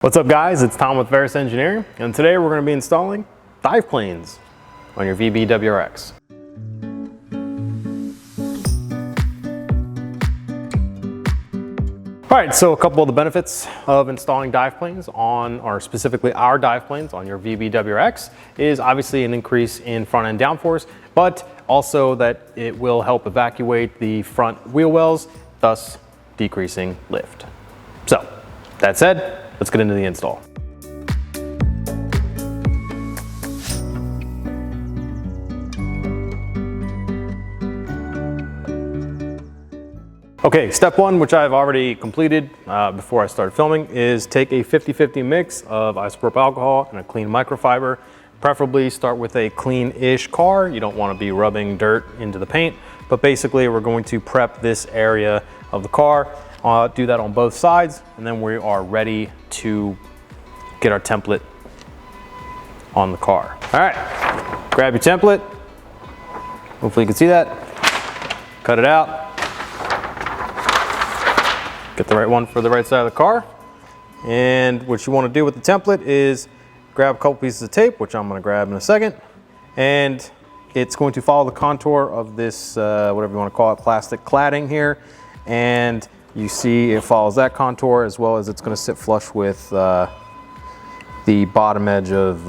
What's up guys, it's Tom with Verus Engineering, and today we're going to be installing dive planes on your VB WRX. Alright, so a couple of the benefits of installing dive planes on, or specifically our dive planes on your VB WRX, is obviously an increase in front end downforce, but also that it will help evacuate the front wheel wells, thus decreasing lift. So, that said, let's get into the install. Okay, step one, which I've already completed before I started filming, is take a 50-50 mix of isopropyl alcohol and a clean microfiber. Preferably start with a clean-ish car. You don't want to be rubbing dirt into the paint, but basically we're going to prep this area of the car. Do that on both sides, and then we are ready to get our template on the car. All right, grab your template. Hopefully you can see that. Cut it out. Get the right one for the right side of the car. And what you want to do with the template is grab a couple pieces of tape, which I'm going to grab in a second, and it's going to follow the contour of this, whatever you want to call it, plastic cladding here. And you see it follows that contour, as well as it's going to sit flush with the bottom edge of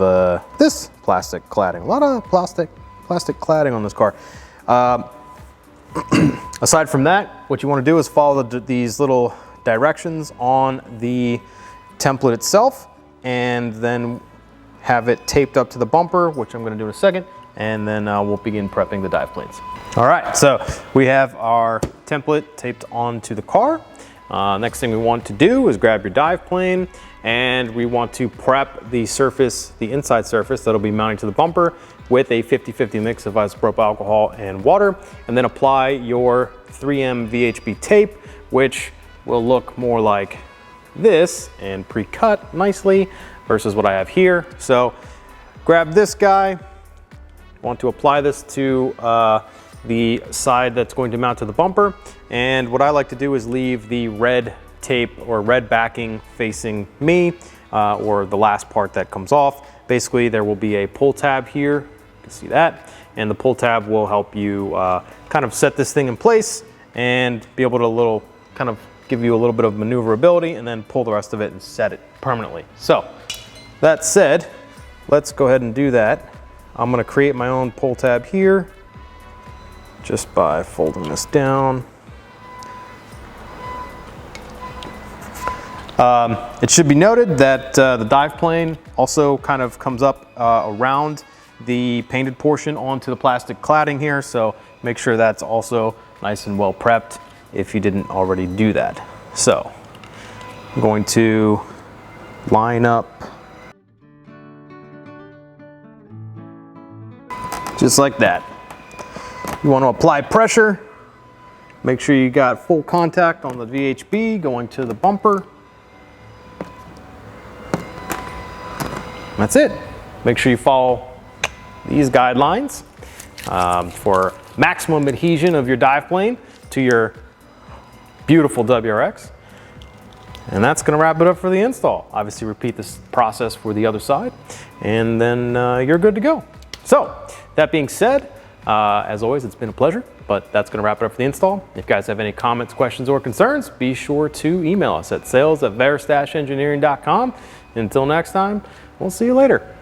this plastic cladding. A lot of plastic cladding on this car. Aside from that, what you want to do is follow these little directions on the template itself, and then have it taped up to the bumper, which I'm going to do in a second, and then we'll begin prepping the dive planes. All right, so we have our template taped onto the car. Next thing we want to do is grab your dive plane, and we want to prep the surface, the inside surface that'll be mounting to the bumper, with a 50-50 mix of isopropyl alcohol and water, and then apply your 3M VHB tape, which will look more like this and pre-cut nicely versus what I have here. So grab this guy. Want to apply this to the side that's going to mount to the bumper, and what I like to do is leave the red tape or red backing facing me, or the last part that comes off. Basically there will be a pull tab here, you can see that, and the pull tab will help you kind of set this thing in place and be able to kind of give you a little bit of maneuverability, and then pull the rest of it and set it permanently. So that said, let's go ahead and do that. I'm going to create my own pull tab here just by folding this down. It should be noted that the dive plane also kind of comes up around the painted portion onto the plastic cladding here, so make sure that's also nice and well prepped if you didn't already do that. So I'm going to line up just like that. You want to apply pressure. Make sure you got full contact on the VHB going to the bumper. That's it. Make sure you follow these guidelines for maximum adhesion of your dive plane to your beautiful WRX. And that's going to wrap it up for the install. Obviously repeat this process for the other side, and then you're good to go. So that being said, as always, it's been a pleasure, but that's going to wrap it up for the install. If you guys have any comments, questions, or concerns, be sure to email us at sales@verus-engineering.com. Until next time, we'll see you later.